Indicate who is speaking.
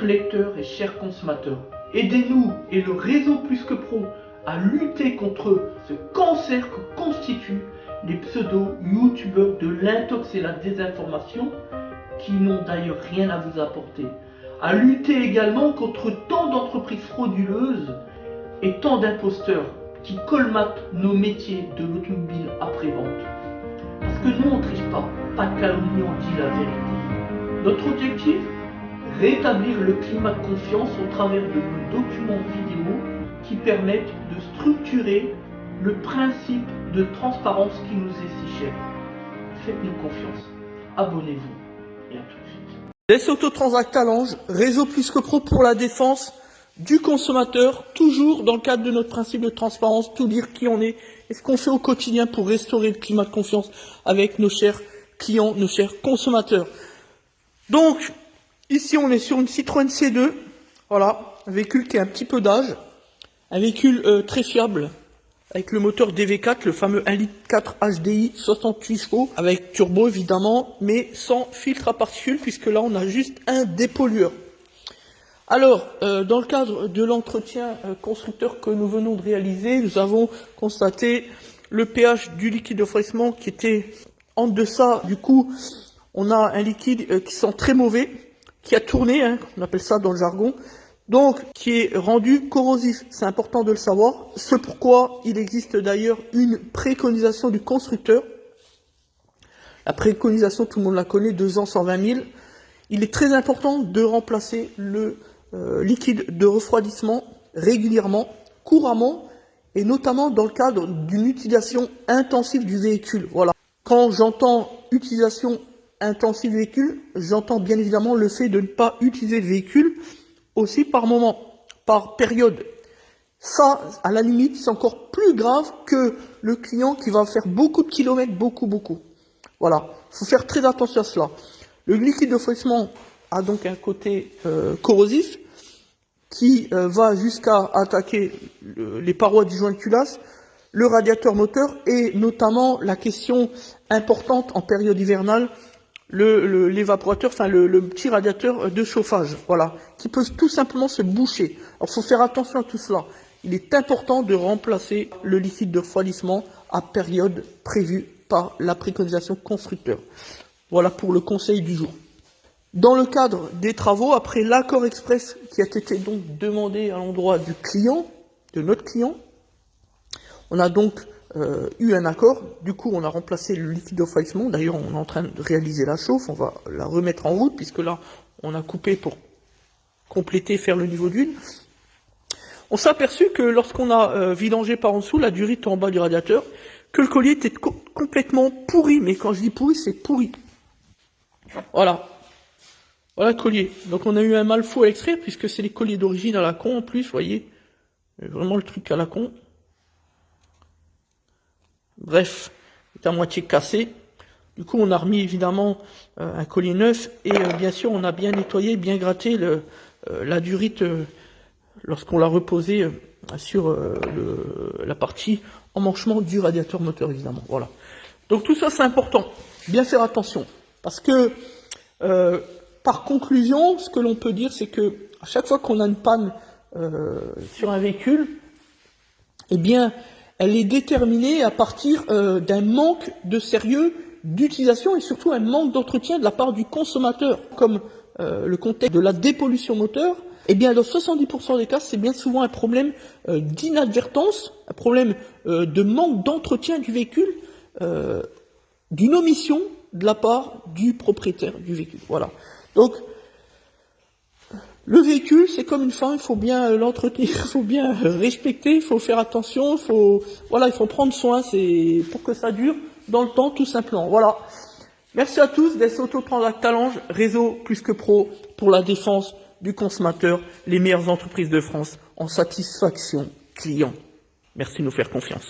Speaker 1: Chers lecteurs et chers consommateurs, aidez-nous et le réseau Plus que Pro à lutter contre ce cancer que constituent les pseudo-youtubeurs de l'intox et la désinformation qui n'ont d'ailleurs rien à vous apporter. À lutter également contre tant d'entreprises frauduleuses et tant d'imposteurs qui colmatent nos métiers de l'automobile après-vente. Parce que nous on ne triche pas de calomnie, on dit la vérité. Notre objectif, rétablir le climat de confiance au travers de nos documents vidéo qui permettent de structurer le principe de transparence qui nous est si cher. Faites-nous confiance, abonnez-vous et à tout de suite.
Speaker 2: Des Autotransact Talange, réseau Plus que Pro pour la défense du consommateur, toujours dans le cadre de notre principe de transparence, tout dire qui on est et ce qu'on fait au quotidien pour restaurer le climat de confiance avec nos chers clients, nos chers consommateurs. Donc, ici on est sur une Citroën C2, voilà, un véhicule qui a un petit peu d'âge, un véhicule très fiable, avec le moteur DV4, le fameux 1,4 litre HDI, 68 chevaux, avec turbo évidemment, mais sans filtre à particules, puisque là on a juste un dépollueur. Alors, dans le cadre de l'entretien constructeur que nous venons de réaliser, nous avons constaté le pH du liquide de refroidissement qui était en deçà. Du coup, on a un liquide qui sent très mauvais, qui a tourné, hein, on appelle ça dans le jargon, donc qui est rendu corrosif. C'est important de le savoir. C'est pourquoi il existe d'ailleurs une préconisation du constructeur. La préconisation, tout le monde la connaît, 2 ans 120 000. Il est très important de remplacer le liquide de refroidissement régulièrement, couramment, et notamment dans le cadre d'une utilisation intensive du véhicule. Voilà. Quand j'entends utilisation intensive du véhicule, j'entends bien évidemment le fait de ne pas utiliser le véhicule aussi par moment, par période. Ça, à la limite, c'est encore plus grave que le client qui va faire beaucoup de kilomètres, beaucoup. Voilà, il faut faire très attention à cela. Le liquide de refroidissement a donc un côté corrosif qui va jusqu'à attaquer les parois du joint de culasse, le radiateur moteur et notamment la question importante en période hivernale, l'évaporateur, enfin le petit radiateur de chauffage, voilà, qui peut tout simplement se boucher. Alors il faut faire attention à tout cela. Il est important de remplacer le liquide de refroidissement à période prévue par la préconisation constructeur. Voilà pour le conseil du jour. Dans le cadre des travaux, après l'accord express qui a été donc demandé à l'endroit du client, de notre client, on a donc eu un accord. Du coup, on a remplacé le liquide de refroidissement. D'ailleurs, on est en train de réaliser la chauffe. On va la remettre en route puisque là, on a coupé pour compléter, faire le niveau d'une. On s'est aperçu que lorsqu'on a vidangé par en dessous, la durite en bas du radiateur, que le collier était complètement pourri. Mais quand je dis pourri, c'est pourri. Voilà. Voilà le collier. Donc on a eu un mal fou à l'extraire, puisque c'est les colliers d'origine à la con en plus, vous voyez. Vraiment le truc à la con. Bref, c'est à moitié cassé. Du coup, on a remis évidemment un collier neuf, et bien sûr, on a bien nettoyé, bien gratté la durite lorsqu'on l'a reposé sur la partie emmanchement du radiateur moteur, évidemment. Voilà. Donc tout ça, c'est important. Bien faire attention. Parce que par conclusion, ce que l'on peut dire, c'est que à chaque fois qu'on a une panne sur un véhicule, eh bien, elle est déterminée à partir d'un manque de sérieux d'utilisation et surtout un manque d'entretien de la part du consommateur. Comme le contexte de la dépollution moteur, eh bien, dans 70% des cas, c'est bien souvent un problème d'inadvertance, un problème de manque d'entretien du véhicule, d'une omission de la part du propriétaire du véhicule. Voilà. Donc, le véhicule, c'est comme une femme, il faut bien l'entretenir, il faut bien respecter, il faut faire attention, il faut prendre soin, c'est pour que ça dure dans le temps, tout simplement. Voilà. Merci à tous, des Autotransact Talange, réseau Plus que Pro pour la défense du consommateur, les meilleures entreprises de France en satisfaction client. Merci de nous faire confiance.